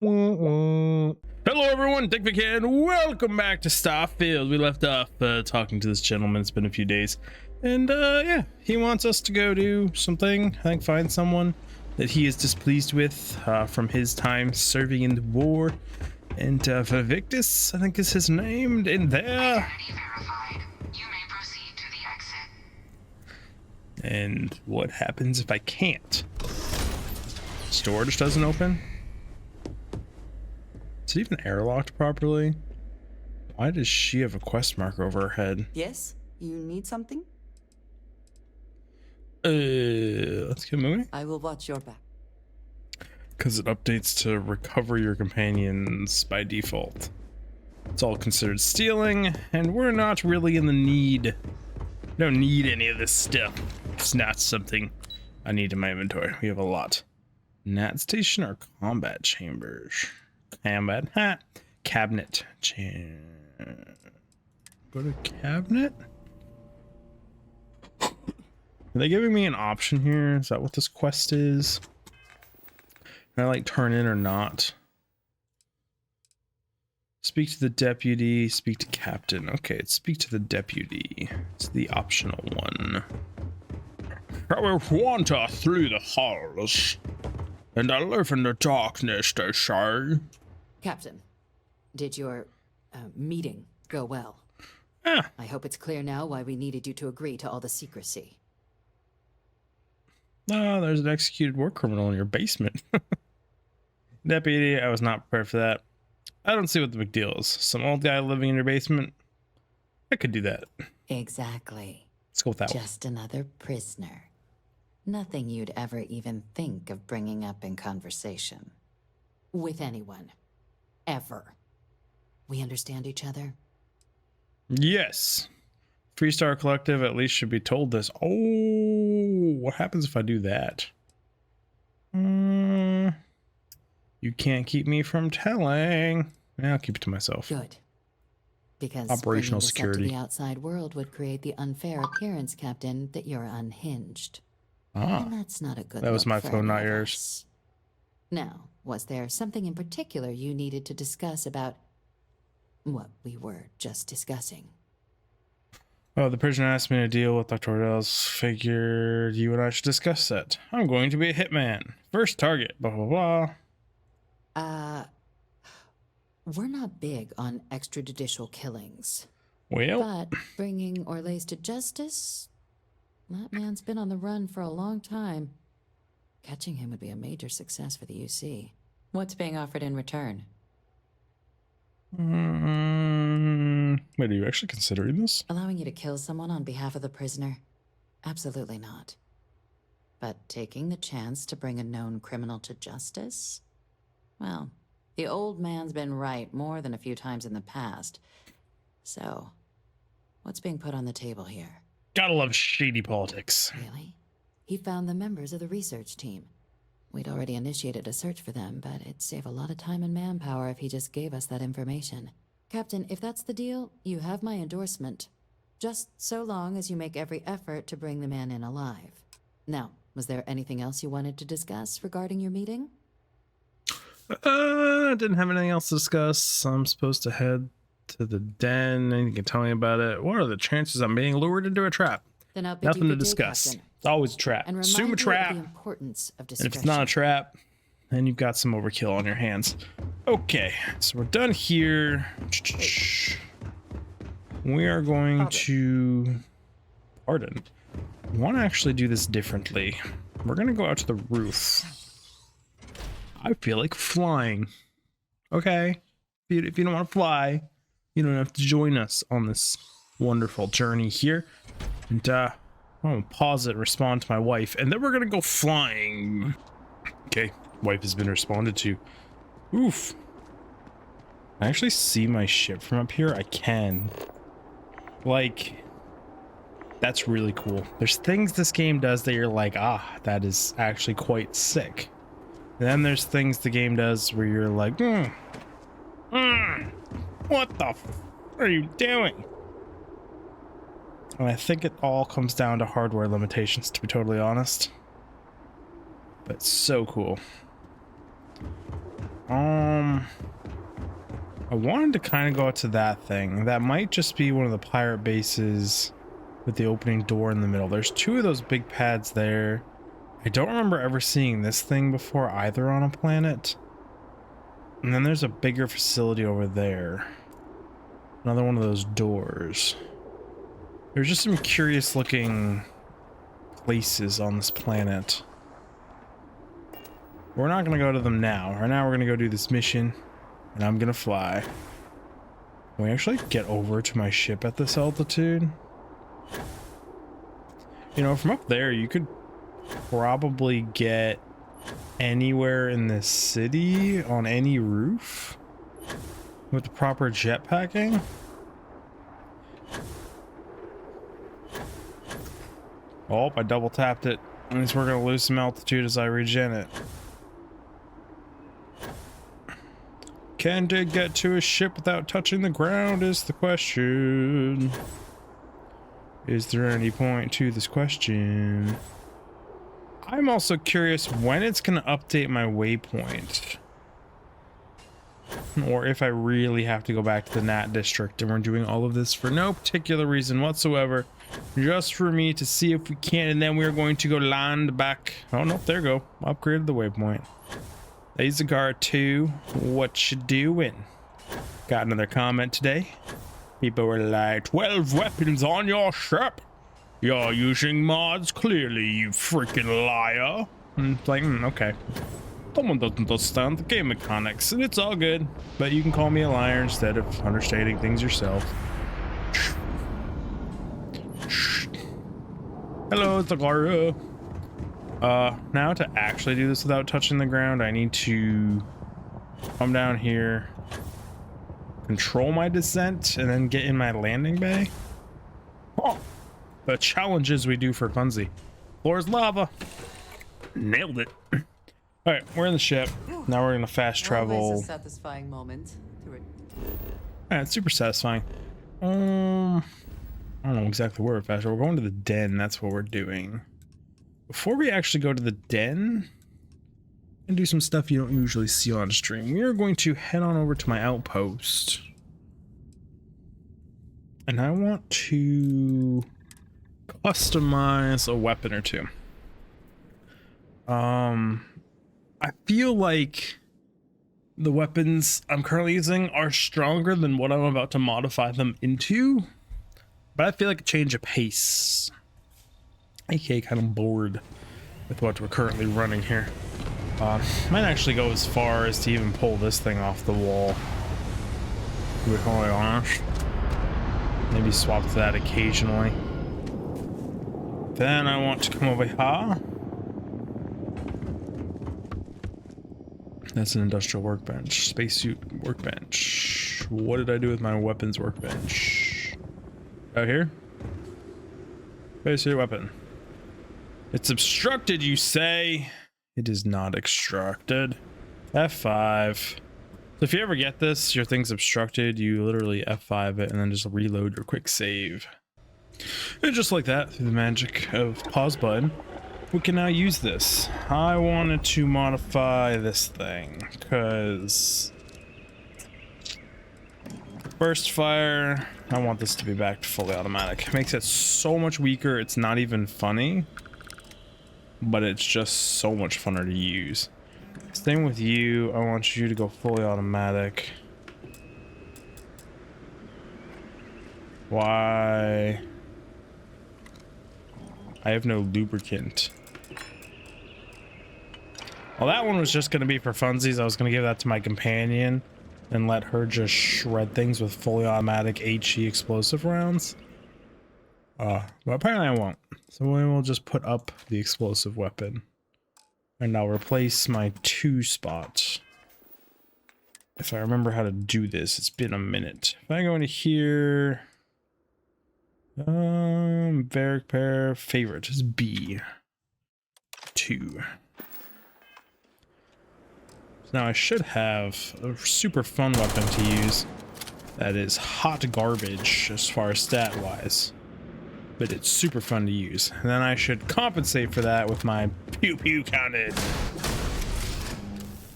Hello everyone, Digfig here, and welcome back to Starfield. We left off talking to this gentleman. It's been a few days, and yeah, he wants us to go do something. I think find someone that he is displeased with from his time serving in the war. And Victus, I think is his name, in there. Identity verified. You may proceed to the exit. And what happens if I can't? Storage doesn't open? Is it even airlocked properly? Why does she have a quest marker over her head? Yes? You need something? Let's get moving. I will watch your back. Because it updates to recover your companions by default. It's all considered stealing, and we're not really in the need. Don't need any of this stuff. It's not something I need in my inventory. We have a lot. Nat station or combat chambers? Combat. Cabinet. Go to cabinet? Are they giving me an option here? Is that what this quest is? Can I like turn in or not? Speak to the deputy, speak to captain. Okay, speak to the deputy. It's the optional one. I will wander through the halls, and I live in the darkness, they say. Captain, did your meeting go well? Ah, I hope it's clear now why we needed you to agree to all the secrecy. no, there's an executed war criminal in your basement. Deputy, I was not prepared for that. I don't see what the big deal is. Some old guy living in your basement? I could do that. Exactly. Let's go with that one. Just another prisoner. Nothing you'd ever even think of bringing up in conversation. With anyone. Ever. We understand each other? Yes. Freestar Collective at least should be told this. Oh, what happens if I do that? You can't keep me from telling. Yeah, I'll keep it to myself. Good. Because Operational bringing this up security. to the outside world would create the unfair appearance, Captain, that you're unhinged. Ah, And that's not a good that was look my for phone, not any of yours. us. Now, was there something in particular you needed to discuss about what we were just discussing? Oh, the prisoner asked me to deal with Dr. Ordell's. Figured you and I should discuss that. I'm going to be a hitman. First target, blah, blah, blah. We're not big on extrajudicial killings. Well, But bringing Orlace to justice? That man's been on the run for a long time. Catching him would be a major success for the UC. What's being offered in return? wait, are you actually considering this? Allowing you to kill someone on behalf of the prisoner? Absolutely not. But taking the chance to bring a known criminal to justice? Well, the old man's been right more than a few times in the past. So, what's being put on the table here? Gotta love shady politics. Really? He found the members of the research team. We'd already initiated a search for them, but it'd save a lot of time and manpower if he just gave us that information. Captain, if that's the deal, you have my endorsement. Just so long as you make every effort to bring the man in alive. Now, was there anything else you wanted to discuss regarding your meeting? Didn't have anything else to discuss. I'm supposed to head to the den, and you can tell me about it. What are the chances I'm being lured into a trap? Then I'll bid Nothing you to good day, discuss. Captain, It's always a trap. and Assume a remind you trap. of the importance of And discretion. if it's not a trap, then you've got some overkill on your hands. Okay, so we're done here. We are going to... Pardon. I want to actually do this differently. We're going to go out to the roof. I feel like flying. Okay? If you don't want to fly, you don't have to join us on this wonderful journey here. And I'm gonna pause it, respond to my wife, and then we're gonna go flying. Okay, wife has been responded to. Oof. Can I actually see my ship from up here? I can. Like, that's really cool. There's things this game does that you're like, ah, that is actually quite sick. And then there's things the game does where you're like, what the f are you doing? And I think it all comes down to hardware limitations, to be totally honest. But so cool. I wanted to kind of go out to that thing. That might just be one of the pirate bases with the opening door in the middle. There's two of those big pads there. I don't remember ever seeing this thing before either on a planet. And then there's a bigger facility over there. Another one of those doors. There's just some curious looking places on this planet. We're not going to go to them now. Right now we're going to go do this mission. And I'm going to fly. Can we actually get over to my ship at this altitude? You know, from up there you could probably get anywhere in this city on any roof with the proper jetpacking. Oh, I double tapped it. Means we're gonna lose some altitude as I regen it. Can Dig get to his ship without touching the ground is the question. Is there any point to this question? I'm also curious when it's going to update my waypoint. Or if I really have to go back to the Nat District and we're doing all of this for no particular reason whatsoever. Just for me to see if we can, and then we're going to go land back. Oh, no, there we go. Upgraded the waypoint. Laser Guard 2, what you doing? Got another comment today. People were like, 12 weapons on your ship. You're using mods, clearly, you freaking liar. And it's like, okay. Someone doesn't understand the game mechanics, and it's all good. But you can call me a liar instead of understanding things yourself. Hello, it's a Lara. Now to actually do this without touching the ground, I need to come down here, control my descent, and then get in my landing bay. Oh. The challenges we do for funzy. Floor's lava. Nailed it. All right, we're in the ship. Now we're gonna fast travel. Always a satisfying moment. Yeah, it's super satisfying. I don't know exactly where we're fast. We're going to the den. That's what we're doing. Before we actually go to the den and do some stuff you don't usually see on stream, we are going to head on over to my outpost. And I want to customize a weapon or two. I feel like the weapons I'm currently using are stronger than what I'm about to modify them into, but I feel like a change of pace. aka kind of bored with what we're currently running here. Might actually go as far as to even pull this thing off the wall, to be totally honest. Maybe swap to that occasionally. Then I want to come over here. That's an industrial workbench. Spacesuit workbench. What did I do with my weapons workbench? Out here? Spacesuit weapon. It's obstructed, you say? It is not obstructed. F5. So if you ever get this, your thing's obstructed, you literally F5 it and then just reload your quick save. And just like that, through the magic of pause button, we can now use this. I wanted to modify this thing because burst fire, I want this to be back to fully automatic. It makes it so much weaker, it's not even funny, but it's just so much funner to use. Same with you, I want you to go fully automatic. Why? I have no lubricant. Well, that one was just going to be for funsies. I was going to give that to my companion and let her just shred things with fully automatic HE explosive rounds. But apparently I won't. So we will just put up the explosive weapon. And I'll replace my 2 spot. If I remember how to do this, it's been a minute. If I go into here... Varic pair favorite is B2. So now I should have a super fun weapon to use that is hot garbage as far as stat wise, but it's super fun to use. And then I should compensate for that with my pew pew cannon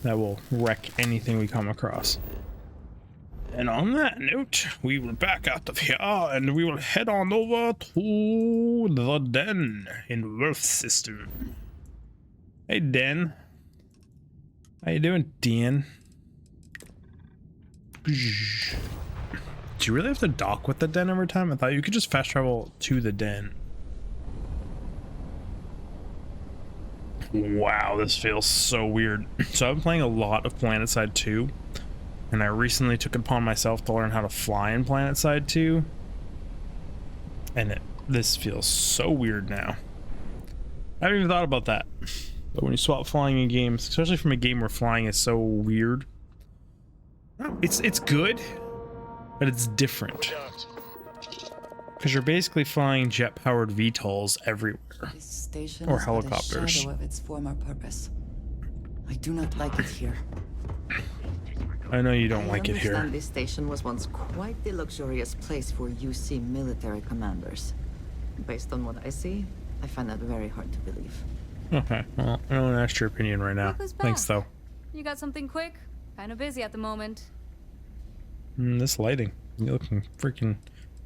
that will wreck anything we come across. And on that note, we will back out of here and we will head on over to the den in Earth System. Hey, Den. How you doing, Dan? Do you really have to dock with the den every time? I thought you could just fast travel to the den. Wow, this feels so weird. So I've been playing a lot of PlanetSide 2, and I recently took it upon myself to learn how to fly in PlanetSide 2, and this feels so weird now. I haven't even thought about that. But when you swap flying in games, especially from a game where flying is so weird, it's good, but it's different. Because you're basically flying jet-powered VTOLs everywhere. This station Or is but helicopters. a shadow of its former purpose. I do not like it here. I know you don't like it I here. understand this station was once quite the luxurious place for UC military commanders. Based on what I see, I find that very hard to believe. Okay, well, I don't want to ask your opinion right now. Look who's Thanks, back. though. You got something quick? Kinda busy at the moment. This lighting. You're looking freaking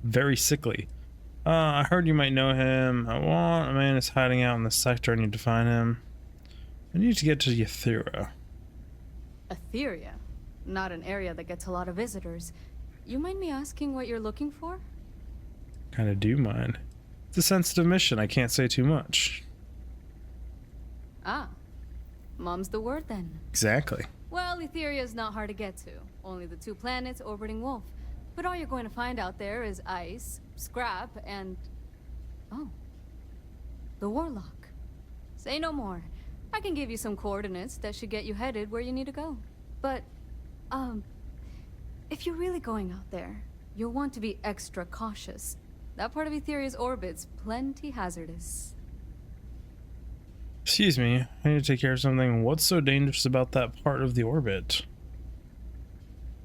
very sickly. I heard you might know him. I want a man is hiding out in the sector. I need to find him. I need to get to Yathira. Etheria. Not an area that gets a lot of visitors. You mind me asking what you're looking for? Kind of do mind. It's a sensitive mission. I can't say too much. Ah. Mom's the word then. Exactly. Well, Etheria is not hard to get to. Only the 2 planets orbiting Wolf. But all you're going to find out there is ice, scrap, and... oh. The Warlock. Say no more. I can give you some coordinates that should get you headed where you need to go. But, if you're really going out there, you'll want to be extra cautious. That part of Etheria's orbit's plenty hazardous. Excuse me. I need to take care of something. What's so dangerous about that part of the orbit?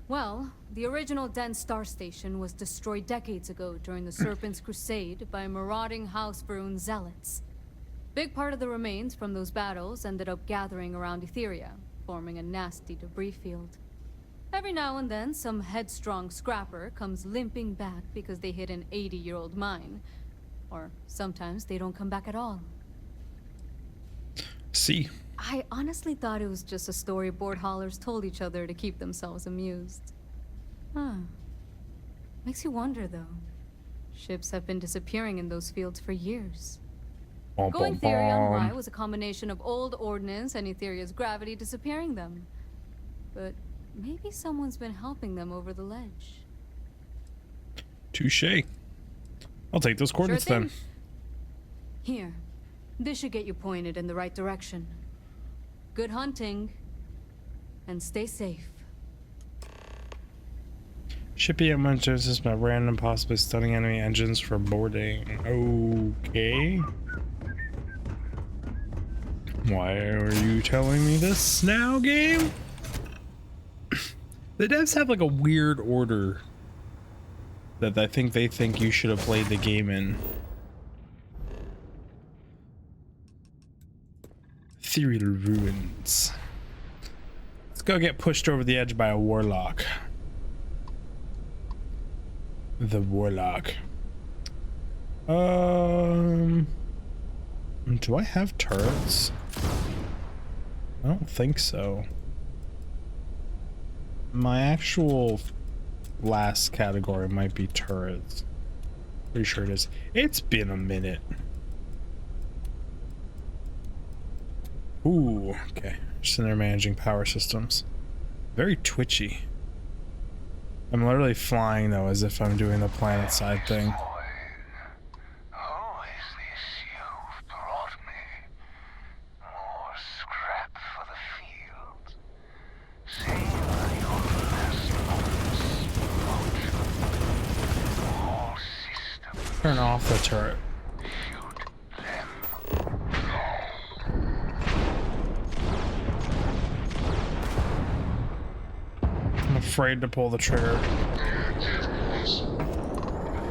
Well, the original Den Star Station was destroyed decades ago during the Serpent's Crusade by marauding House Varun zealots. Big part of the remains from those battles ended up gathering around Etheria, forming a nasty debris field. Every now and then, some headstrong scrapper comes limping back because they hit an 80-year-old mine. Or sometimes they don't come back at all. See. I honestly thought it was just a story board haulers told each other to keep themselves amused. Huh. Makes you wonder, though. Ships have been disappearing in those fields for years. Going theory on why was a combination of old ordnance and Etheria's gravity disappearing them. But maybe someone's been helping them over the ledge. Touche. I'll take those coordinates then. Here. This should get you pointed in the right direction. Good hunting. And stay safe. Shippy emergencies by random, possibly stunning enemy engines for boarding. Okay. Why are you telling me this now, game? The devs have like a weird order that I think they think you should have played the game in. Ethereal ruins. Let's go get pushed over the edge by a warlock. The warlock. Do I have turrets? I don't think so. My actual last category might be turrets. Pretty sure it is. It's been a minute. Ooh, okay. Just in there managing power systems. Very twitchy. I'm literally flying though, as if I'm doing the planet side thing. Who is this you've brought me? More scrap for the field. Savor your last moments. All systems Turn off the turret. shoot them. I'm afraid to pull the trigger.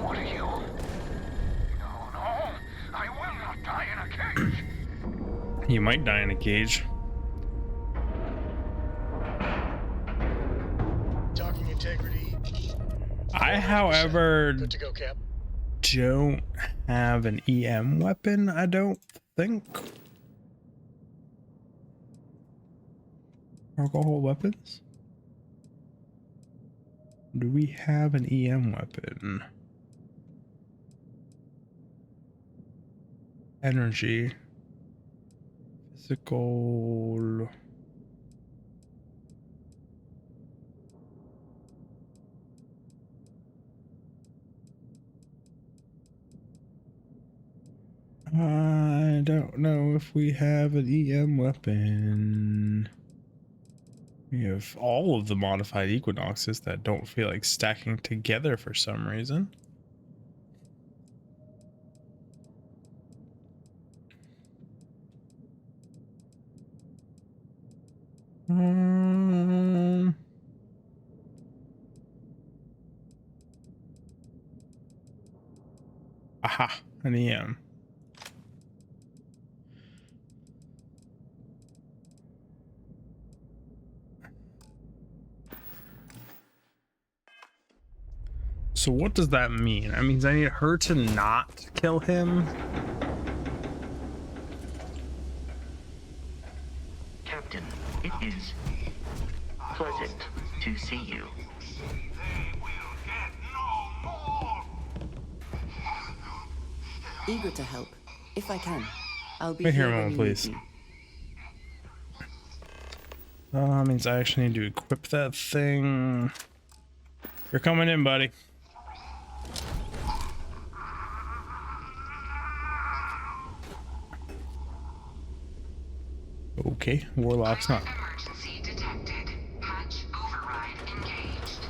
What are you? No, no. I will not die in a cage. You might die in a cage. Docking into integrity. I, 100%. however, Good to go, Cap. don't have an EM weapon, I don't think. Alcohol weapons? Do we have an EM weapon? Energy. Physical. I don't know if we have an EM weapon. We have all of the modified equinoxes that don't feel like stacking together for some reason. Aha, an EM. So what does that mean? That means I need her to not kill him? Captain, it is pleasant to see you. They will get no more. Eager to help, if I can. I'll be Wait here a when moment, you need please. me. Means I actually need to equip that thing. You're coming in, buddy. Okay, Warlock's not. Emergency detected. Hatch override engaged.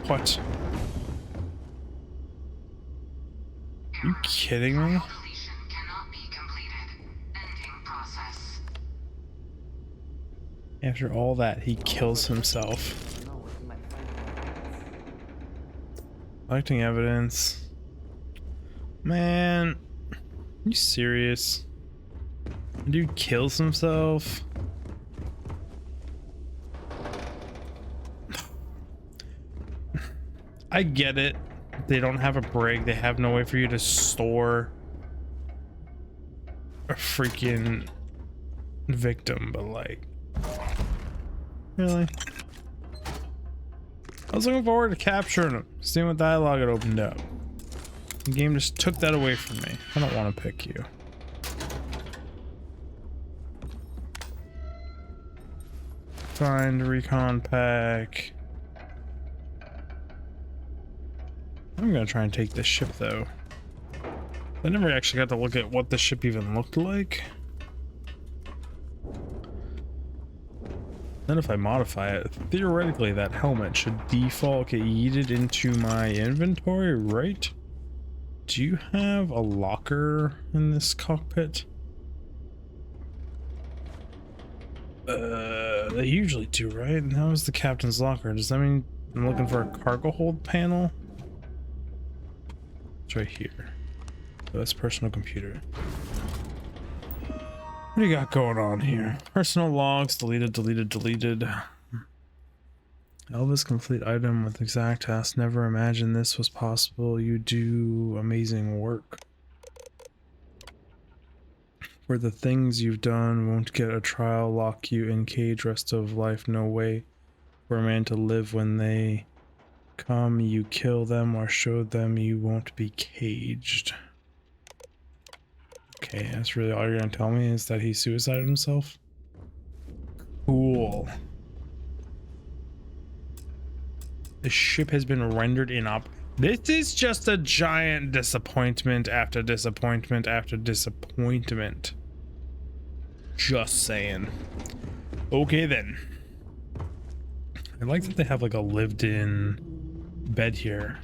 What? Are you kidding me? Deletion cannot be completed. Ending process. After all that, he kills himself. Collecting evidence. Man, are you serious? Dude kills himself. I get it. They don't have a break. They have no way for you to store a freaking victim, but like, really? I was looking forward to capturing him, seeing what dialogue it opened up. The game just took that away from me. I don't want to pick you. Find recon pack. I'm gonna try and take this ship though. I never actually got to look at what the ship even looked like. Then if I modify it, theoretically that helmet should default get yeeted into my inventory, right? Do you have a locker in this cockpit? They usually do, right? And that was the captain's locker. Does that mean I'm looking for a cargo hold panel? It's right here. So that's personal computer. What do you got going on here? Personal logs, deleted. Elvis complete item with exact task. Never imagined this was possible. You do amazing work. For the things you've done, won't get a trial, lock you in cage, rest of life, no way for a man to live. When they come, you kill them or show them you won't be caged. Okay, that's really all you're gonna tell me is that he suicided himself? Cool. The ship has been rendered inoperable. This is just a giant disappointment after disappointment after disappointment. Just saying. Okay then. I like that they have like a lived-in bed here.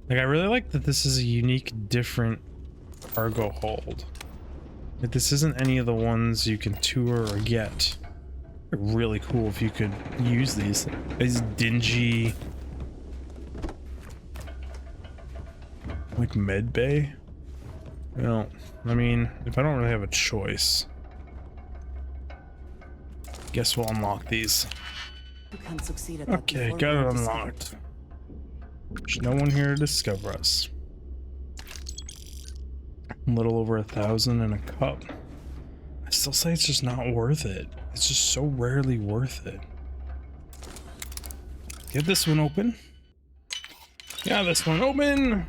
Like I really like that this is a unique, different cargo hold. Like this isn't any of the ones you can tour or get. They're really cool if you could use these dingy like med bay. Well, I mean, if I don't really have a choice, guess we'll unlock these. You can't succeed at that Okay, before got we it are discovered. unlocked. There's no one here to discover us. A little over 1,000 in a cup. I still say it's just not worth it. It's just so rarely worth it. Get this one open. Yeah, this one open.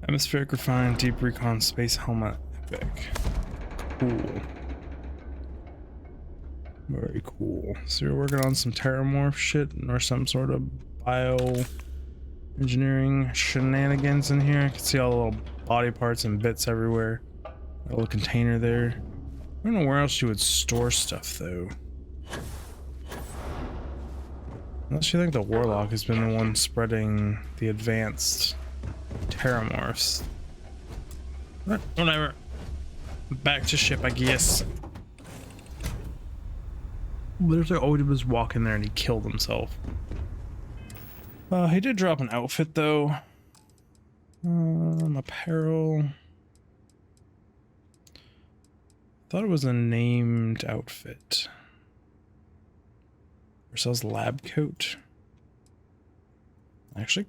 Atmospheric refined deep recon space helmet. Epic. Cool. Very cool. So you're working on some terramorph shit or some sort of bio engineering shenanigans in here. I can see all the little body parts and bits everywhere. A little container there. I don't know where else you would store stuff though. Unless you think the Warlock has been the one spreading the advanced terramorphs. But whatever. Back to ship, I guess. Literally, Odin was walking there and he killed himself. He did drop an outfit though. Apparel. Thought it was a named outfit. Versus lab coat. I actually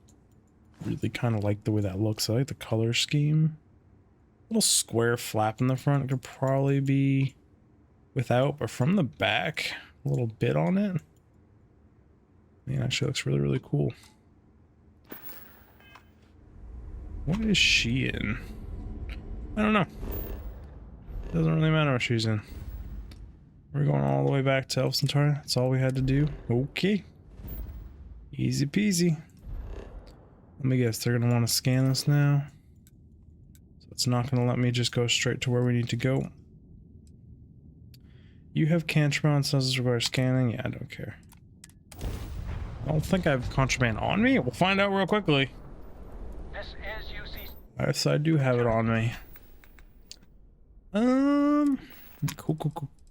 really kind of like the way that looks. I like the color scheme. Little square flap in the front could probably be without, but from the back, a little bit on it. Man, actually looks really, really cool. What is she in? I don't know. Doesn't really matter what she's in. We're going all the way back to Elf Centauri. That's all we had to do. Okay. Easy peasy. Let me guess, they're going to want to scan us now. So it's not going to let me just go straight to where we need to go. You have contraband, so this requires scanning. Yeah, I don't care. I don't think I have contraband on me. We'll find out real quickly. This is UC. Yes, I do have it on me.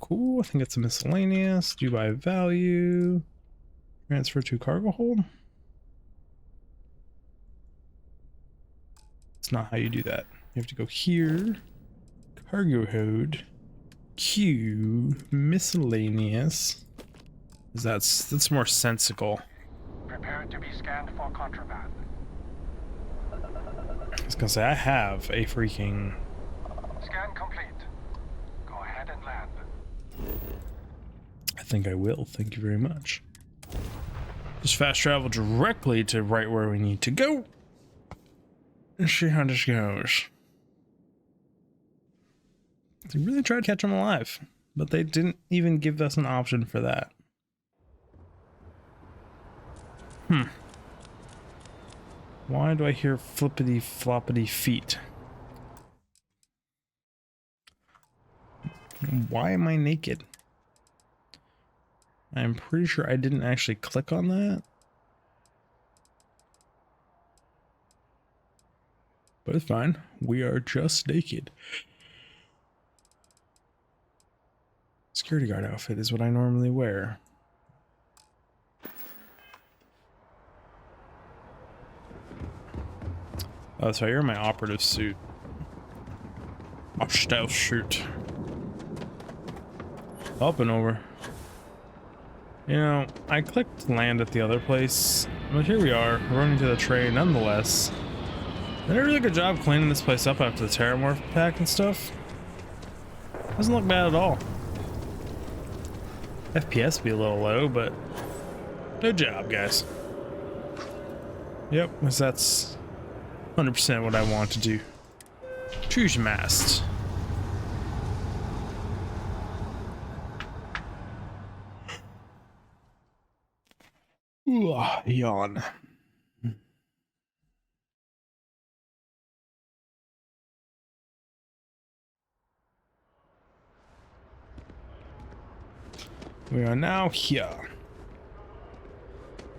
Cool. I think it's a miscellaneous. Due by value. Transfer to cargo hold. It's not how you do that. You have to go here. Cargo hold. Q. Miscellaneous. That's more sensical. Prepare to be scanned for contraband. I was gonna say I have a freaking. Scan complete. Go ahead and land. I think I will. Thank you very much. Just fast travel directly to right where we need to go. And see how this goes. They really tried to catch him alive, but they didn't even give us an option for that. Why do I hear flippity floppity feet? Why am I naked? I'm pretty sure I didn't actually click on that. But it's fine. We are just naked. Security guard outfit is what I normally wear. Oh, so you're in my operative suit. My stealth suit. Up and over. You know, I clicked land at the other place, but here we are, running to the train nonetheless. They did a really good job cleaning this place up after the Terramorph pack and stuff. Doesn't look bad at all. FPS be a little low, but good job, guys. Yep, because that's 100% what I want to do. Choose mast. Ooh, yawn. We are now here.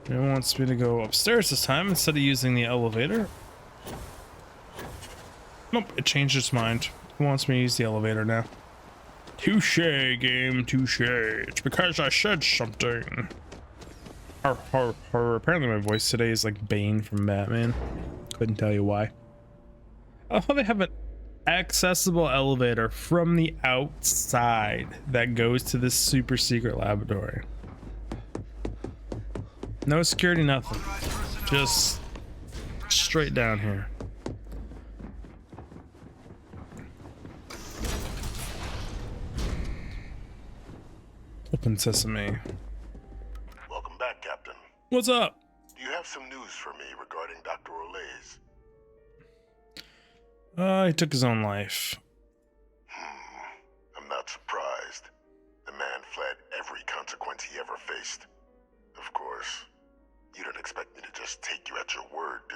It wants me to go upstairs this time instead of using the elevator. Nope, it changed its mind. It wants me to use the elevator now. Touche, game, touche. It's because I said something. Apparently my voice today is like Bane from Batman. Couldn't tell you why. Oh, they haven't accessible elevator from the outside that goes to this super secret laboratory. No security, nothing. Just straight down here. Open sesame. Welcome back, Captain. What's up? Do you have some news for me regarding Dr. Olays? He took his own life. I'm not surprised. The man fled every consequence he ever faced. Of course, you don't expect me to just take you at your word, do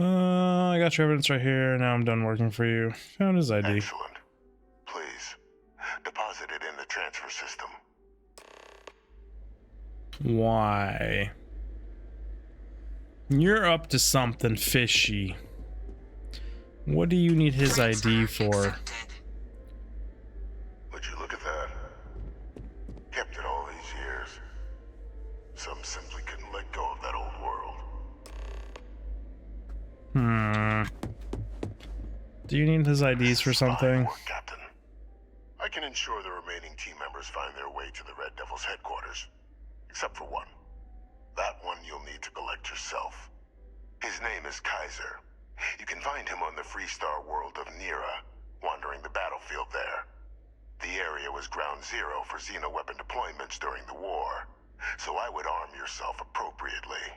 you? I got your evidence right here. Now I'm done working for you. Found his ID. Excellent. Please, deposit it in the transfer system. Why? You're up to something fishy. What do you need his ID for? Would you look at that? Kept it all these years. Some simply couldn't let go of that old world. Do you need his IDs for something? Work, Captain. I can ensure the remaining team members find their way to the Red Devil's headquarters. Except for one. That one you'll need to collect yourself. His name is Kaiser. You can find him on the Freestar world of Nira, wandering the battlefield there. The area was ground zero for xeno-weapon deployments during the war, so I would arm yourself appropriately.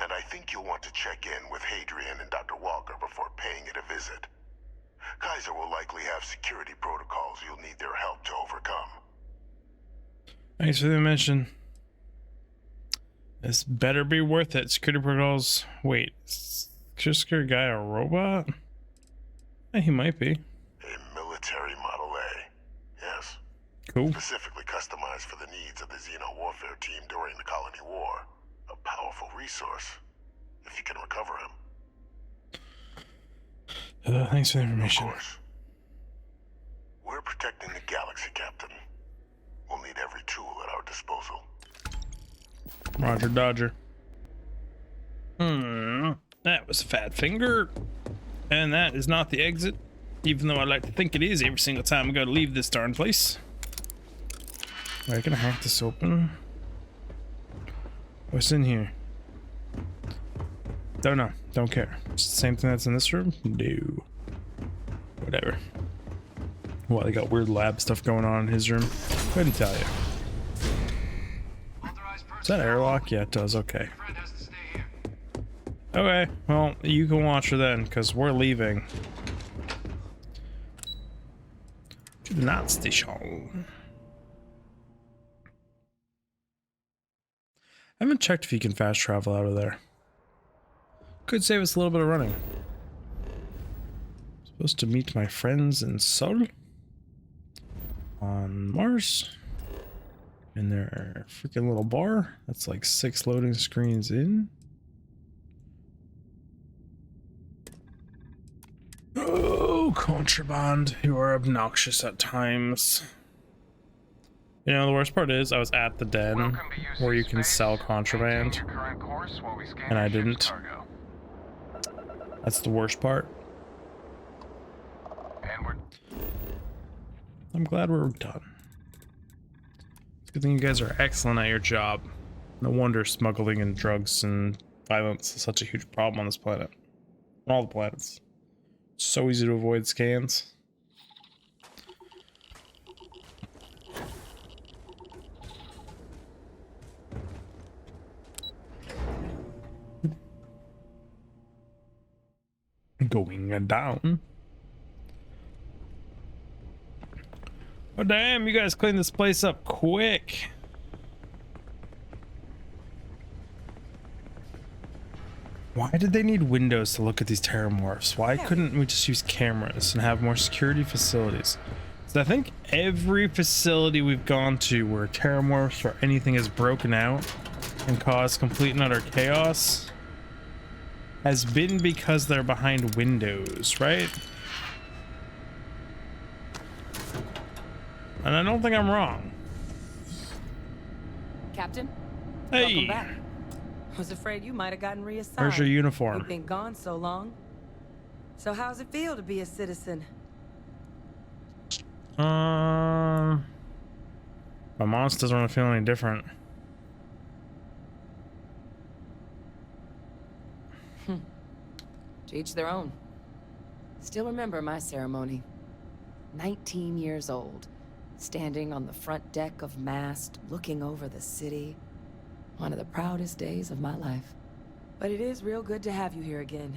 And I think you'll want to check in with Hadrian and Dr. Walker before paying it a visit. Kaiser will likely have security protocols you'll need their help to overcome. Thanks for the mention. This better be worth it. Security protocols. Wait, is this guy a robot? He might be. A military Model A, yes. Cool. Specifically customized for the needs of the Xeno warfare team during the Colony War. A powerful resource, if you can recover him. Thanks for the information. Of course. We're protecting the galaxy, Captain. We'll need every tool at our disposal. Roger Dodger. That was a fat finger. And that is not the exit. Even though I like to think it is every single time I go to leave this darn place. Am I gonna hack this open? What's in here? Don't know. Don't care. It's the same thing that's in this room? No. Whatever. Well, they got weird lab stuff going on in his room. Couldn't tell you. Does that airlock? Yeah, it does. Okay. Okay. Well, you can watch her then, because we're leaving. To the night station. I haven't checked if you can fast travel out of there. Could save us a little bit of running. Supposed to meet my friends in Sol on Mars in their freaking little bar. That's like 6 loading screens in. Oh, contraband. You are obnoxious at times. You know, the worst part is I was at the den where you can sell contraband, and I didn't. That's the worst part. I'm glad we're done. It's a good thing you guys are excellent at your job. No wonder smuggling and drugs and violence is such a huge problem on this planet. On all the planets. So easy to avoid scans. Going down. Oh damn, you guys cleaned this place up quick. Why did they need windows to look at these terramorphs? Why couldn't we just use cameras and have more security facilities? So I think every facility we've gone to where terramorphs or anything is broken out and caused complete and utter chaos has been because they're behind windows, right? And I don't think I'm wrong. Captain? Hey! Welcome back. Was afraid you might have gotten reassigned. Where's your uniform? You've been gone so long. So how's it feel to be a citizen? My mom doesn't want to feel any different. To each their own. Still remember my ceremony. 19 years old, standing on the front deck of Mast, looking over the city. One of the proudest days of my life. But it is real good to have you here again.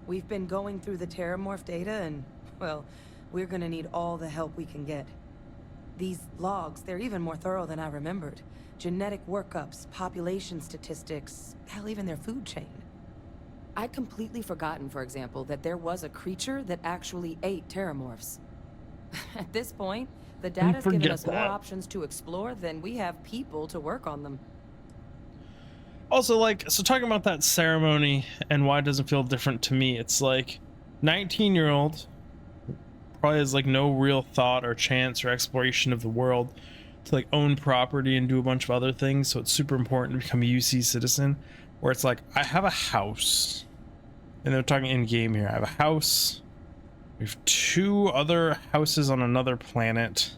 We've been going through the Terramorph data and, well, we're gonna need all the help we can get. These logs, they're even more thorough than I remembered. Genetic workups, population statistics, hell, even their food chain. I'd completely forgotten, for example, that there was a creature that actually ate Terramorphs. At this point, the data's given us more options to explore than we have people to work on them. Also, like, so talking about that ceremony and why it doesn't feel different to me, it's like 19-year-old probably has like no real thought or chance or exploration of the world to like own property and do a bunch of other things. So it's super important to become a UC citizen, where it's like, I have a house, and they're talking in game here. I have a house. We have 2 other houses on another planet.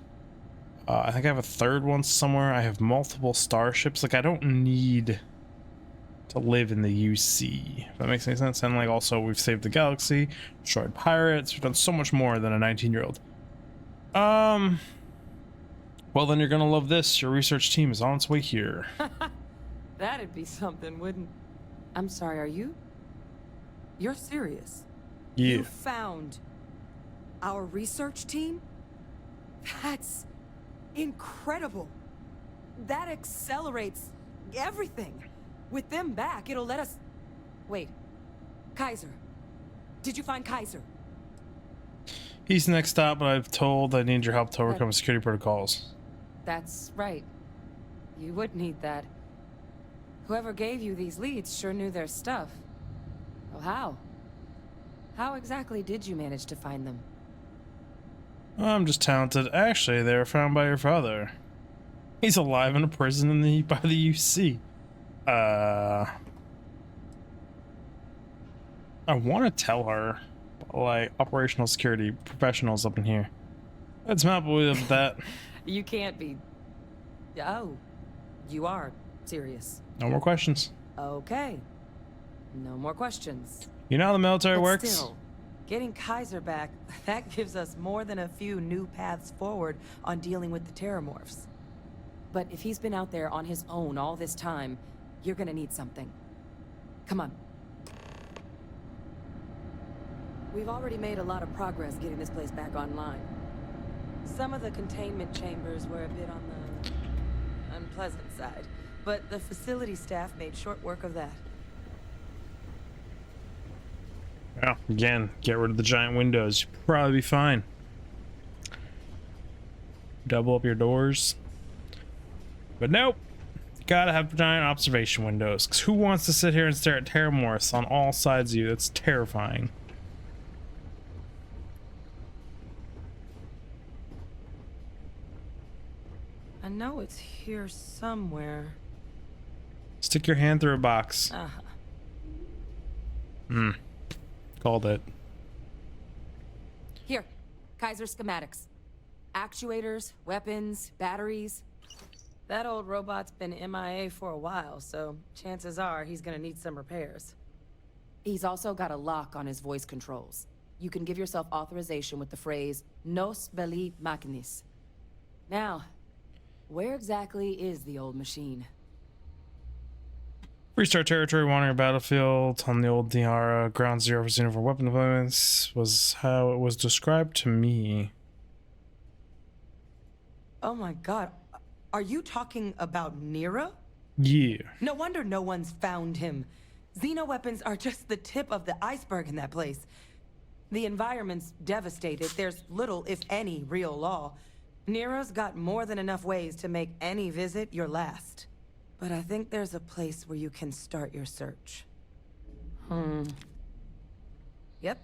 I think I have a 3rd one somewhere. I have multiple starships. Like, I don't need to live in the UC, if that makes any sense. And like, also, we've saved the galaxy, destroyed pirates, we've done so much more than a 19-year-old. Well, then you're gonna love this. Your research team is on its way here. That'd be something, wouldn't... I'm sorry, are you? You're serious? Yeah. You found our research team? That's incredible. That accelerates everything. With them back, it'll let us... Wait. Kaiser. Did you find Kaiser? He's the next stop, but I've told I need your help to overcome security protocols. That's right. You would need that. Whoever gave you these leads sure knew their stuff. Well, how? How exactly did you manage to find them? I'm just talented. Actually, they were found by your father. He's alive in a prison by the UC. I want to tell her, like, operational security professionals up in here. Let's not believe that. You can't be... Oh, you are serious. No more questions. Okay. No more questions. You know how the military But works? still, getting Kaiser back, that gives us more than a few new paths forward on dealing with the Terramorphs. But if he's been out there on his own all this time, you're gonna need something. Come on. We've already made a lot of progress getting this place back online. Some of the containment chambers were a bit on the unpleasant side, but the facility staff made short work of that. Well, again, get rid of the giant windows. You'll probably be fine. Double up your doors. But nope. Gotta have giant observation windows. Because who wants to sit here and stare at Terramorphs on all sides of you? That's terrifying. I know it's here somewhere. Stick your hand through a box. Called it. Here, Kaiser schematics. Actuators, weapons, batteries. That old robot's been MIA for a while, so chances are he's gonna need some repairs. He's also got a lock on his voice controls. You can give yourself authorization with the phrase, Nos belli machinis. Now, where exactly is the old machine? Restart territory, wandering a battlefield on the old Diara. Ground zero for Xenophore weapon deployments was how it was described to me. Oh my god. Are you talking about Nira? Yeah. No wonder no one's found him. Xeno weapons are just the tip of the iceberg in that place. The environment's devastated. There's little, if any, real law. Nira's got more than enough ways to make any visit your last. But I think there's a place where you can start your search. Yep.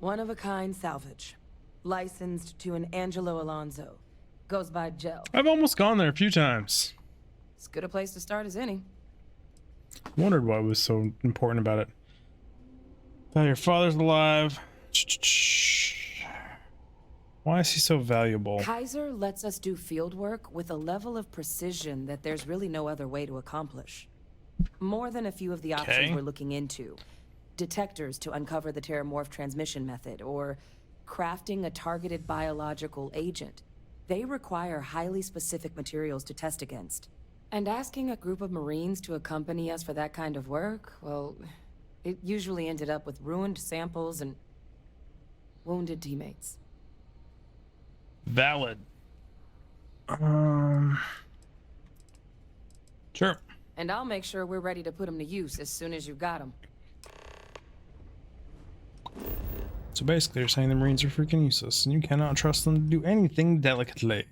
One-of-a-kind salvage. Licensed to an Angelo Alonso. Goes by Gel. I've almost gone there a few times. As good a place to start as any. Wondered what was so important about it. Oh, your father's alive. Why is he so valuable? Kaiser lets us do field work with a level of precision that there's really no other way to accomplish. More than a few of the options we're looking into. Detectors to uncover the Terramorph transmission method, or crafting a targeted biological agent. They require highly specific materials to test against. And asking a group of Marines to accompany us for that kind of work, well, it usually ended up with ruined samples and wounded teammates. Valid. Sure. And I'll make sure we're ready to put them to use as soon as you've got them. So basically, you're saying the Marines are freaking useless, and you cannot trust them to do anything delicately.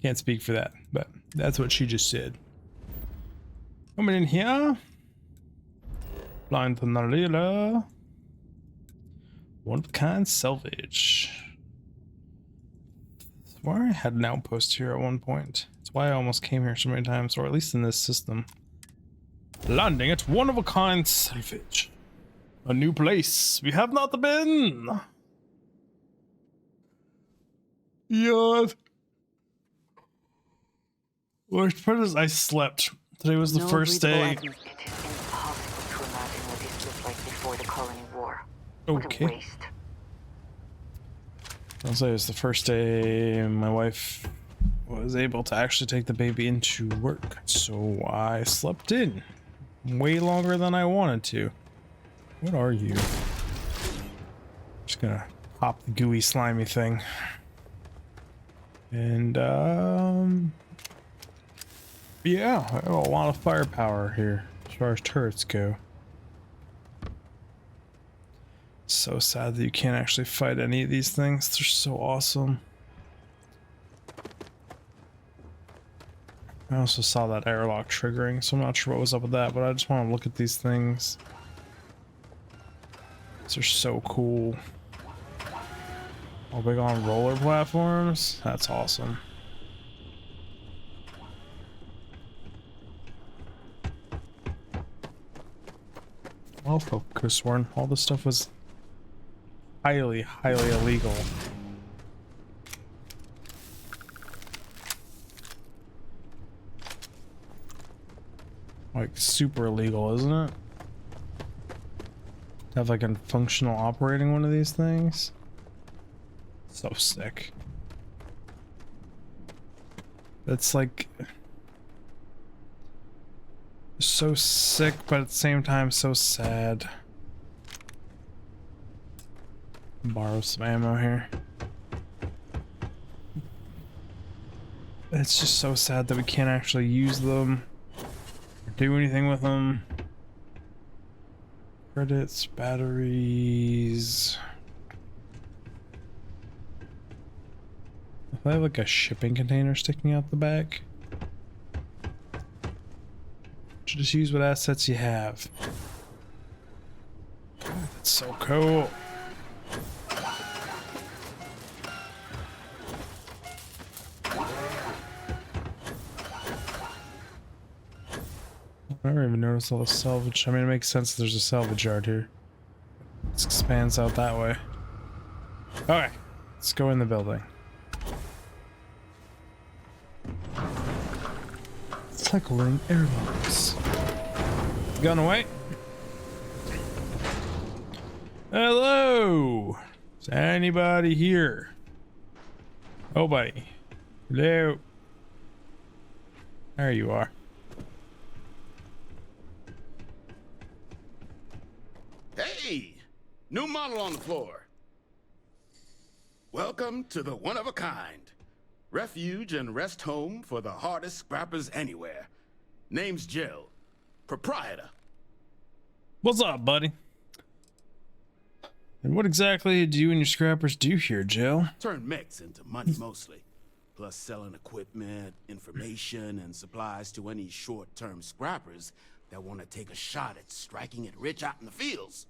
Can't speak for that, but that's what she just said. Coming in here. Blind Thunderlila. One of a kind salvage. Where I had an outpost here at one point. That's why I almost came here so many times, or at least in this system. Landing at one of a kind salvage. A new place we have not been. Yes. Worst part is I slept. Today was the first day. It is impossible to imagine what this looked like before the colony war. Okay. What a waste. I'll say it was the first day my wife was able to actually take the baby into work, so I slept in way longer than I wanted to. What are you? Just gonna pop the gooey slimy thing. And yeah, I have a lot of firepower here as far as turrets go. So sad that you can't actually fight any of these things. They're so awesome. I also saw that airlock triggering, so I'm not sure what was up with that, but I just want to look at these things. These are so cool. All big on roller platforms. That's awesome. Well, focus one. All this stuff was highly, highly illegal. Like super illegal, isn't it? To have like a functional operating one of these things. So sick. It's like so sick, but at the same time so sad. Borrow some ammo here. It's just so sad that we can't actually use them or do anything with them. Credits, batteries. If I have like a shipping container sticking out the back, just use what assets you have. God, that's so cool. I never even noticed all the salvage. I mean, it makes sense there's a salvage yard here. It expands out that way. Okay, let's go in the building. Cycling airlocks. Gun away. Hello! Is anybody here? Nobody. Hello. There you are. Hey! New model on the floor. Welcome to the one-of-a-kind. Refuge and rest home for the hardest scrappers anywhere. Name's Jill. Proprietor. What's up, buddy? And what exactly do you and your scrappers do here, Jill? Turn mechs into money mostly. Plus selling equipment, information, and supplies to any short-term scrappers that want to take a shot at striking it rich out in the fields.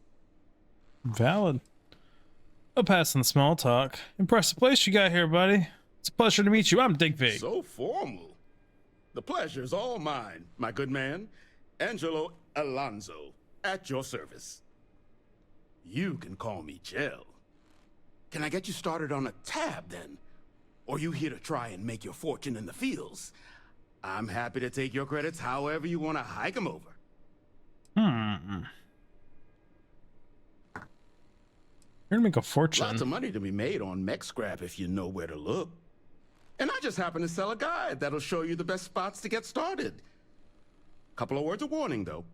Valid. I'll pass on the small talk. Impressive place you got here, buddy. It's a pleasure to meet you. I'm Digfig. So formal. The pleasure's all mine, my good man. Angelo Alonso, at your service. You can call me Jill. Can I get you started on a tab, then? Or you here to try and make your fortune in the fields? I'm happy to take your credits however you want to hike them over. You're gonna make a fortune. Lots of money to be made on mech scrap if you know where to look. And I just happen to sell a guide that'll show you the best spots to get started. Couple of words of warning, though.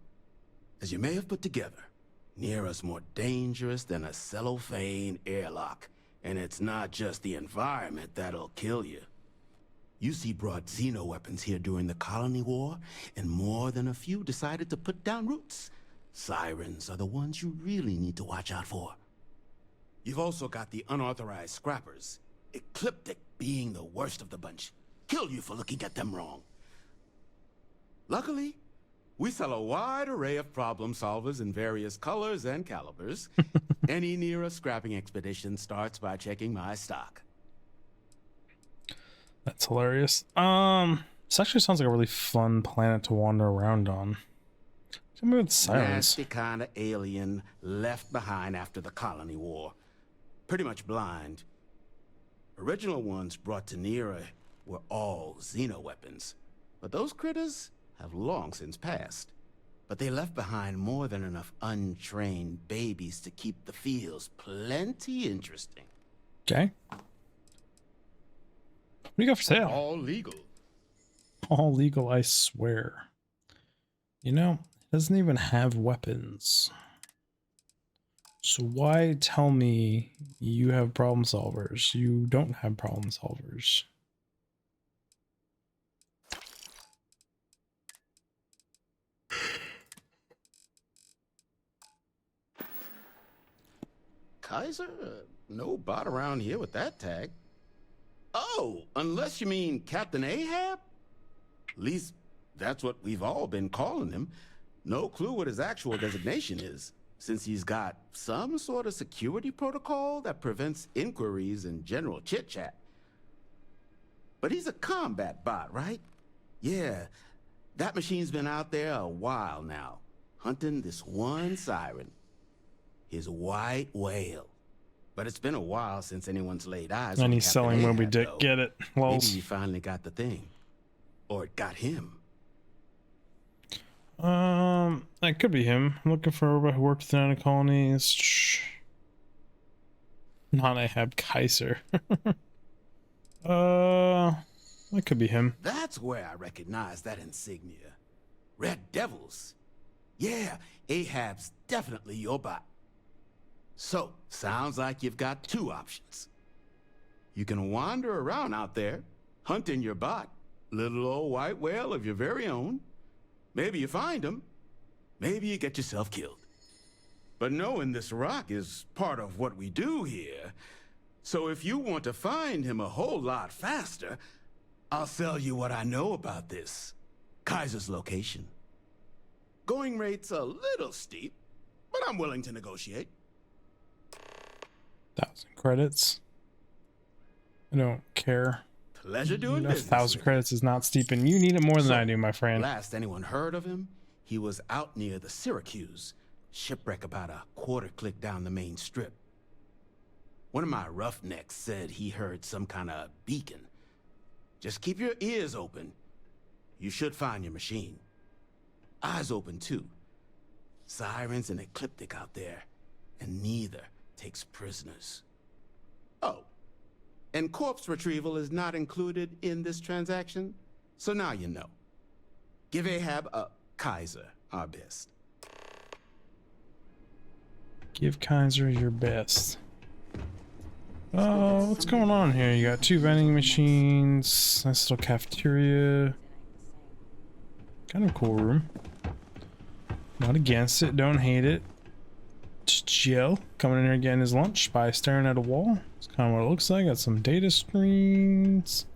As you may have put together, Nera's more dangerous than a cellophane airlock. And it's not just the environment that'll kill you. UC brought Xeno weapons here during the Colony War, and more than a few decided to put down roots. Sirens are the ones you really need to watch out for. You've also got the unauthorized scrappers, Ecliptic being the worst of the bunch. Kill you for looking at them wrong. Luckily, we sell a wide array of problem solvers in various colors and calibers. Any Nera scrapping expedition starts by checking my stock. That's hilarious. This actually sounds like a really fun planet to wander around on. Tell me about the sirens. Nasty kind of alien left behind after the Colony War. Pretty much blind. Original ones brought to Nera were all Xeno weapons. But those critters have long since passed. But they left behind more than enough untrained babies to keep the fields plenty interesting. Okay. What do you got for sale? All legal. All legal, I swear. You know, it doesn't even have weapons. So why tell me you have problem solvers? You don't have problem solvers. Kaiser? No bot around here with that tag. Oh, unless you mean Captain Ahab? At least that's what we've all been calling him. No clue what his actual designation is, since he's got some sort of security protocol that prevents inquiries and general chit-chat. But he's a combat bot, right? Yeah, that machine's been out there a while now, hunting this one siren. His white whale. But it's been a while since anyone's laid eyes on And he's Captain selling Moby Ahab, Dick. though. Get it? Maybe Lols. he finally got the thing. Or it got him. That could be him. I'm looking for everybody who worked with the United Colonies. Not Ahab, Kaiser. That could be him. That's where I recognize that insignia. Red Devils. Yeah, Ahab's definitely your bot. So, sounds like you've got two options. You can wander around out there, hunting your bot, little old white whale of your very own. Maybe you find him. Maybe you get yourself killed. But knowing this rock is part of what we do here. So if you want to find him a whole lot faster, I'll sell you what I know about this. Kaiser's location. Going rate's a little steep, but I'm willing to negotiate. 1,000 credits. I don't care. Pleasure doing business. 1,000 credits is not steep, and you need it more than I do, my friend. Last anyone heard of him, he was out near the Syracuse. Shipwreck about a quarter click down the main strip. One of my roughnecks said he heard some kind of beacon. Just keep your ears open. You should find your machine. Eyes open, too. Sirens and Ecliptic out there, and neither takes prisoners. Oh, and corpse retrieval is not included in this transaction, so now you know. Give Ahab a Kaiser our best. Give Kaiser your best. Oh, what's going on here? You got 2 vending machines, nice little cafeteria. Kind of cool room. Not against it, don't hate it. Just Jill coming in here getting his lunch by staring at a wall. That's kind of what it looks like. Got some data screens.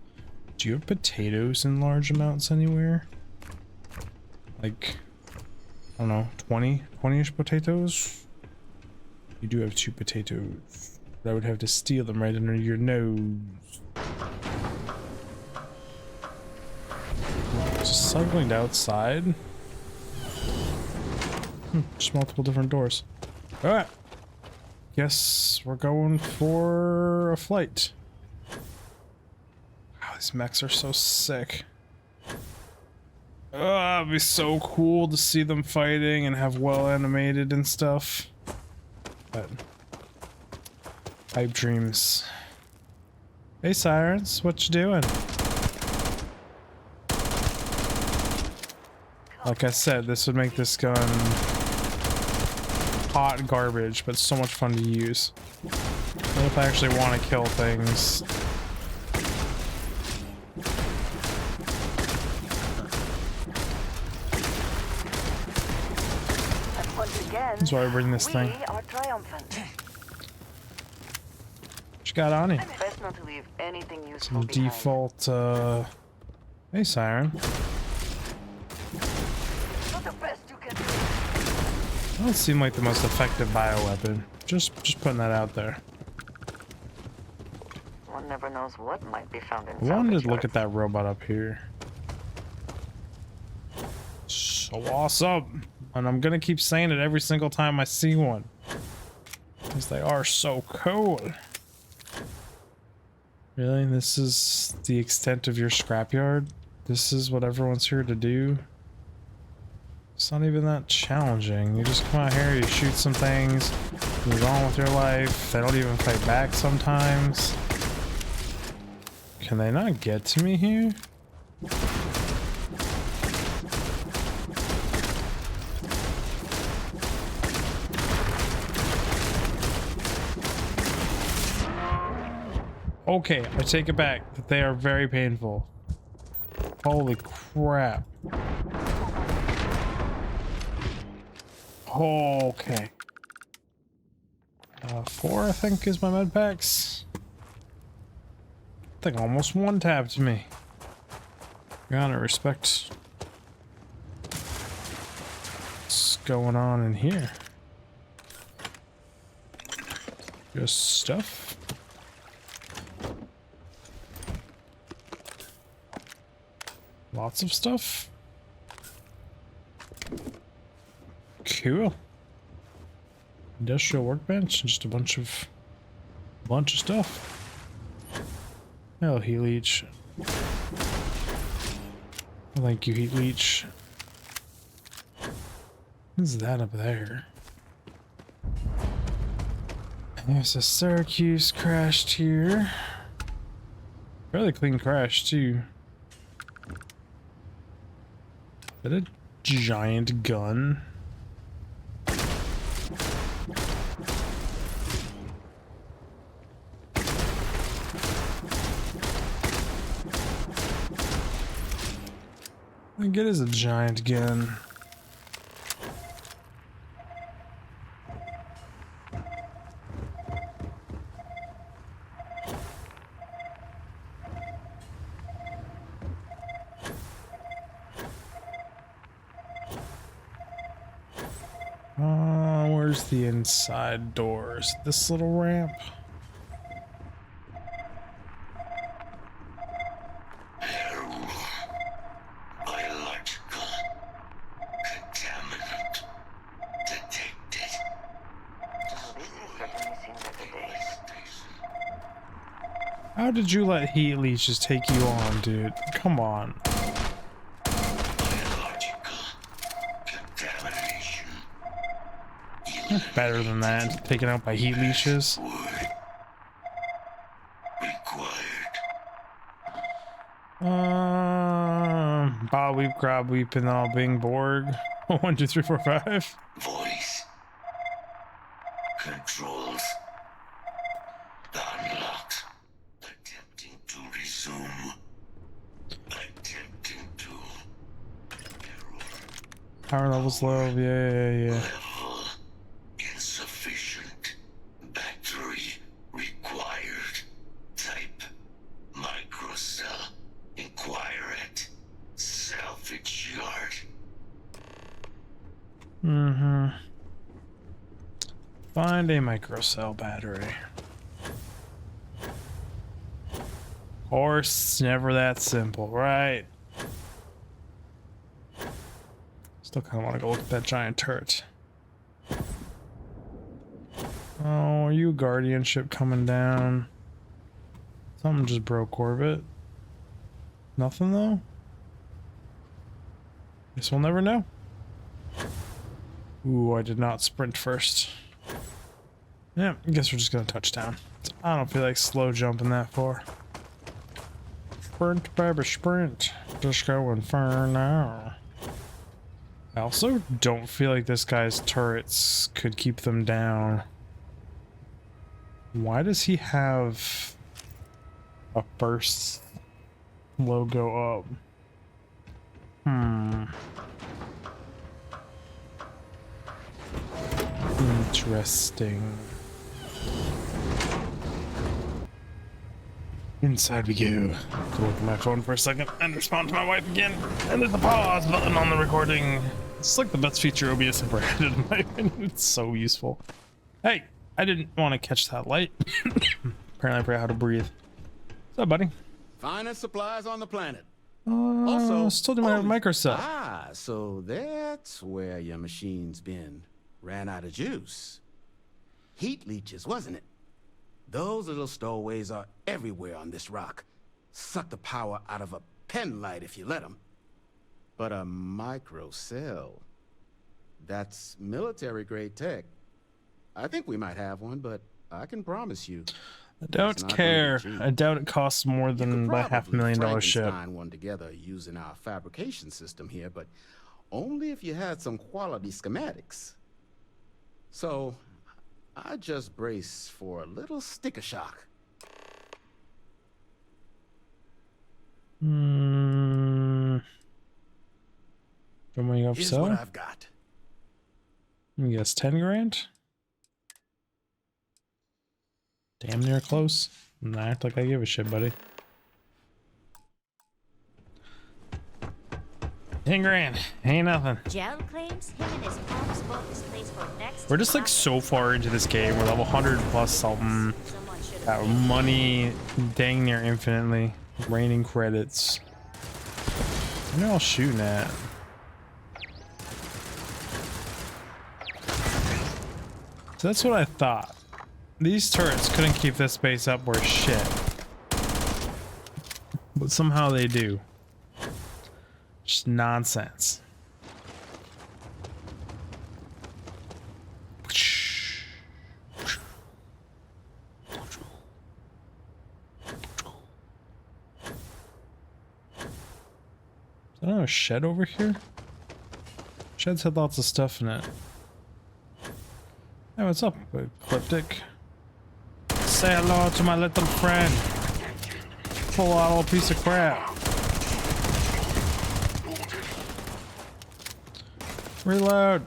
Do you have potatoes in large amounts anywhere? Like, I don't know, 20-ish potatoes? You do have 2 potatoes. I would have to steal them right under your nose. Just cycling outside. Just multiple different doors. Alright. guess we're going for a flight. Wow, these mechs are so sick. It'd be so cool to see them fighting and have well animated and stuff. But pipe dreams. Hey Sirens, what you doing? Like I said, this would make this gun hot garbage, but so much fun to use. What if I actually want to kill things? That's why I bring this thing. Are triumphant. What you got on it? Best not to leave anything useful Some behind. default, hey Siren. Not the best you can do. That don't seem like the most effective bioweapon. Just putting that out there. One never knows what might be found in I wanted salvage to look yards. at that robot up here. So awesome. And I'm gonna keep saying it every single time I see one. Because they are so cool. Really? This is the extent of your scrapyard? This is what everyone's here to do? It's not even that challenging. You just come out here, you shoot some things, move on with your life. They don't even fight back sometimes. Can they not get to me here? Okay, I take it back that they are very painful. Holy crap. Okay. 4, I think, is my med packs. I think almost one tapped me. Gotta respect what's going on in here. Just stuff. Lots of stuff. Cool. Industrial workbench, just a bunch of stuff. Hello, heat leech. Thank you, heat leech. What is that up there? There's a Syracuse crashed here. Fairly clean crash too. Is that a giant gun? I think it is a giant gun. Where's the inside doors? This little ramp? Biological contaminant detected. This has certainly seen better days. How did you let heat leeches take you on, dude? Come on. Biological contamination. You're better than that. Taken out by heat leeches. Word required. Bob weep, grab weep, and all bing borg. 1, 2, 3, 4, 5. Voice. Controls. Unlocked. Attempting to resume. Attempting to. Error. Power levels low. Yeah. Level insufficient. Battery required. Type microcell. Inquire at salvage yard. Find a microcell battery. Of course, it's never that simple, right? Still kind of want to go look at that giant turret. Oh, are you a Guardian ship coming down? Something just broke orbit. Nothing though? Guess we'll never know. Ooh, I did not sprint first. Yeah, I guess we're just gonna touchdown. I don't feel like slow jumping that far. Sprint, baby, sprint. Just going for now. I also don't feel like this guy's turrets could keep them down. Why does he have a first logo up? Interesting. Inside we go. To look at my phone for a second and respond to my wife again. And there's the pause button on the recording. It's like the best feature OBS ever added in my opinion. It's so useful. Hey, I didn't want to catch that light. Apparently I forgot how to breathe. What's up, buddy? Finest supplies on the planet. Also, still doing my Microsoft. Ah, so that's where your machine's been. Ran out of juice. Heat leeches, wasn't it? Those little stowaways are everywhere on this rock. Suck the power out of a pen light if you let them. But a micro cell, that's military-grade tech. I think we might have one, but I can promise you. I don't care. I doubt it costs more than by $500,000 ship. Frankenstein one together using our fabrication system here, but only if you had some quality schematics. So, I just brace for a little sticker shock. From what you have Here's so? what I've got. Let me guess, 10 grand? Damn near close. Not act like I give a shit, buddy. 10 grand. Ain't nothing. Gel claims him and his pops bought this place for next. We're just like so far into this game. We're level 100 plus something. Got money dang near infinitely. Raining credits. What are y'all shooting at? So that's what I thought. These turrets couldn't keep this base up worth shit. But somehow they do. Just nonsense. Is there a shed over here? Sheds had lots of stuff in it. Hey, what's up, Ecliptic? Say hello to my little friend. Full out old piece of crap. Reload.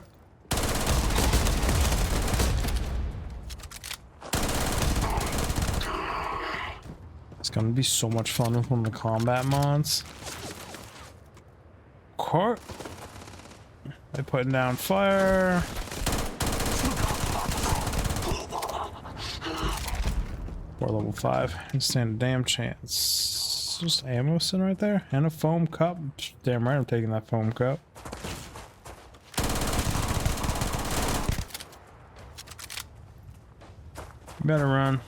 It's gonna be so much fun with one of the combat mods. Court. By putting down fire. Or level 5. You stand a damn chance. Just ammo sitting right there. And a foam cup. Damn right I'm taking that foam cup. Better run.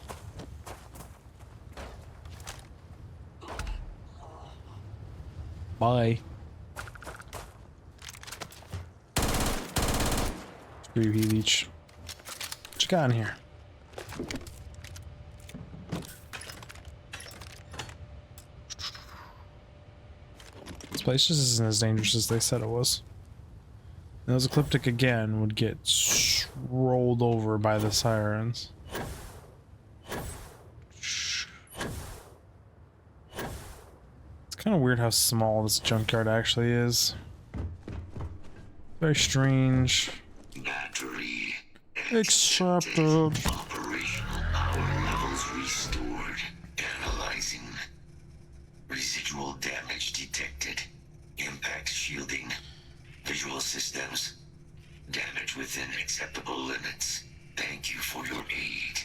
Bye. Screw you, heat leech. What you got in here? This place just isn't as dangerous as they said it was. And those Ecliptic again would get rolled over by the sirens. It's kind of weird how small this junkyard actually is. Very strange. Battery Accepted. operational power levels restored. Analyzing. Residual damage detected. Impact shielding. Visual systems. Damage within acceptable limits. Thank you for your aid.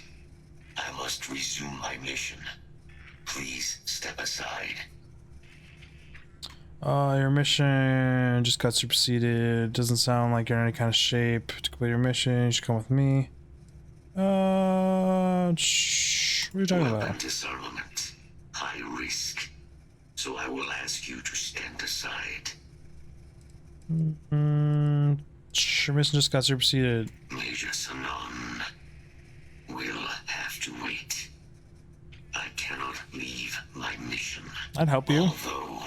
I must resume my mission. Please step aside. Your mission just got superseded. Doesn't sound like you're in any kind of shape to complete your mission. You should come with me. What are you talking Weapon about? disarmament. High risk. So I will ask you to stand aside. Your mission just got superseded. Major Sanon will have to wait. I cannot leave my mission. I'd help you. Although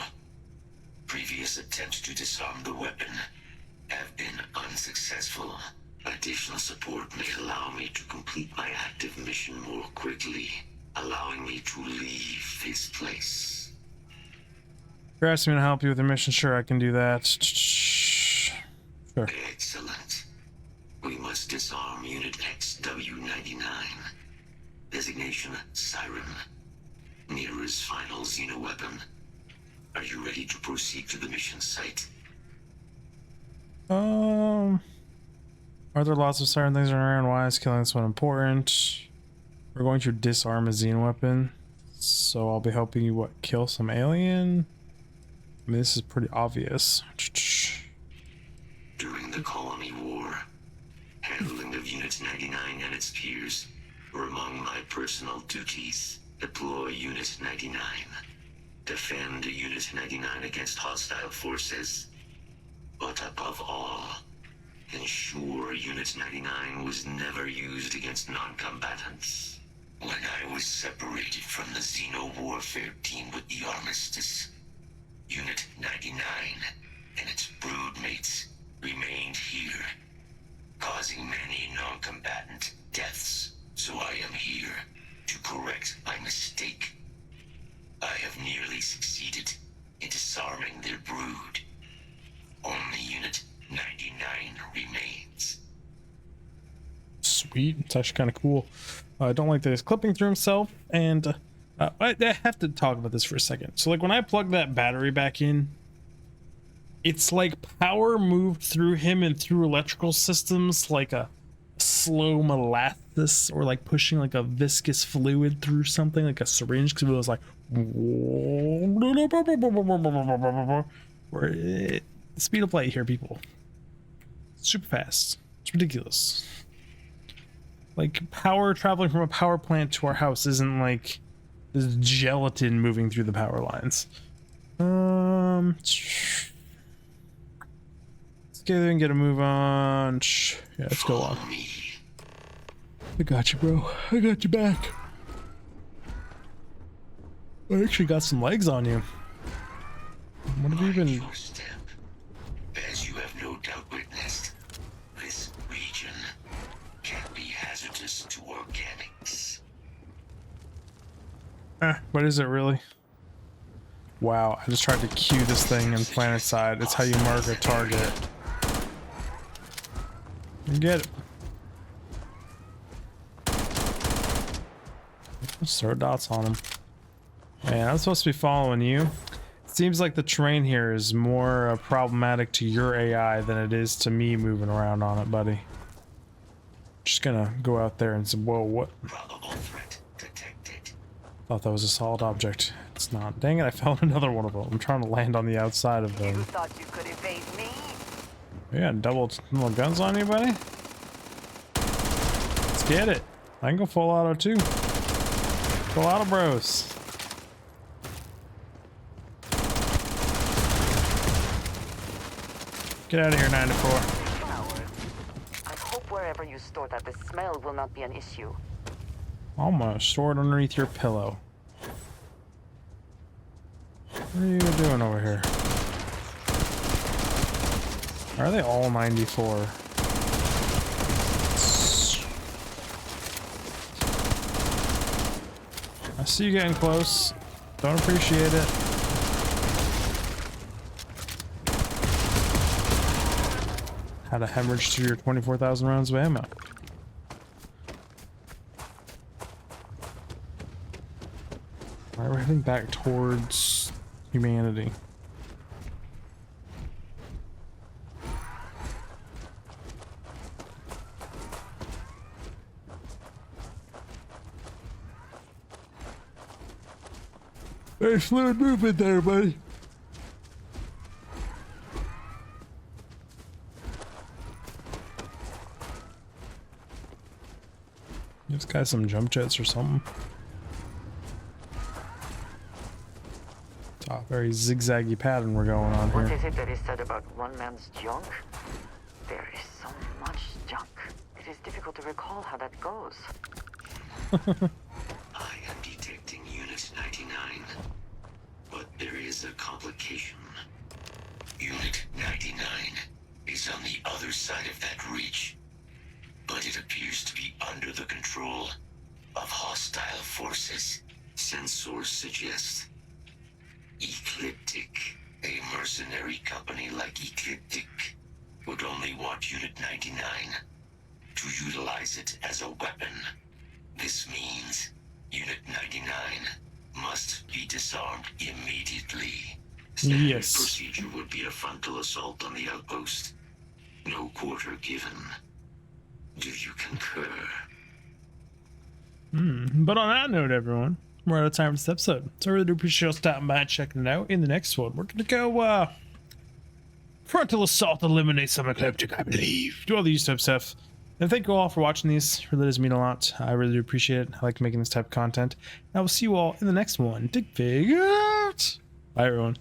previous attempts to disarm the weapon have been unsuccessful, additional support may allow me to complete my active mission more quickly, allowing me to leave this place. You're asking me to help you with the mission? Sure, I can do that. Sure. Excellent. We must disarm Unit XW-99. Designation Siren. Nearest final xeno-weapon. Are you ready to proceed to the mission site? Are there lots of siren things around? Why is killing this one important? We're going to disarm a xeno weapon. So I'll be helping you, what, kill some alien? I mean, this is pretty obvious. During the Colony War, handling of Unit 99 and its peers were among my personal duties. Deploy Unit 99. Defend Unit 99 against hostile forces. But above all, ensure Unit 99 was never used against non-combatants. When I was separated from the Xeno Warfare team with the Armistice, Unit 99 and its broodmates remained here, causing many non-combatant deaths. So I am here to correct my mistake. I have nearly succeeded in disarming their brood. Only Unit 99 remains. Sweet. It's actually kind of cool. I don't like that he's clipping through himself, and I have to talk about this for a second. So like when I plug that battery back in, it's like power moved through him and through electrical systems like a slow molasses, or like pushing like a viscous fluid through something like a syringe, because it was like where the speed of light here, people. Super fast. It's ridiculous. Like power traveling from a power plant to our house isn't like this gelatin moving through the power lines. Let's get there and get a move on. Yeah, let's go on. I got you, bro. I got you back. I actually got some legs on you. What have you been? As you have no doubt witnessed, this region can be hazardous to organics. What is it really? Wow, I just tried to cue this thing in planet side. It's how you mark a target. You get it. Just throw dots on him. Man, I'm supposed to be following you. Seems like the terrain here is more problematic to your AI than it is to me moving around on it, buddy. Just gonna go out there and say, whoa, what? Probable threat detected. Thought that was a solid object. It's not. Dang it, I found another one of them. I'm trying to land on the outside of them. You thought you could evade me? Yeah, double guns on you, buddy? Let's get it. I can go full auto too. Full auto, bros. Get out of here, 94. I hope wherever you store that, the smell will not be an issue. Almost. Store it underneath your pillow. What are you doing over here? Are they all 94? I see you getting close. Don't appreciate it. Had a hemorrhage through your 24,000 rounds of ammo. Alright, we're heading back towards humanity. There's fluid movement there, buddy. This guy's some jump jets or something. It's a very zigzaggy pattern we're going on What here. is it that is said about one man's junk? There is so much junk. It is difficult to recall how that goes. I am detecting Unit 99. But there is a complication. Unit 99 is on the other side of that reach. But it appears to be under the control of hostile forces. Sensors suggest Ecliptic, a mercenary company like Ecliptic, would only want Unit 99 to utilize it as a weapon. This means Unit 99 must be disarmed immediately. Standard Yes. procedure would be a frontal assault on the outpost. No quarter given. Do you concur? But on that note, everyone, we're out of time for this episode. So I really do appreciate you stopping by and checking it out. In the next one, we're gonna go frontal assault, eliminate some ecliptic, I believe. Do all these type of stuff. And thank you all for watching these. It really does mean a lot. I really do appreciate it. I like making this type of content. And I will see you all in the next one. Digfig out. Bye, everyone.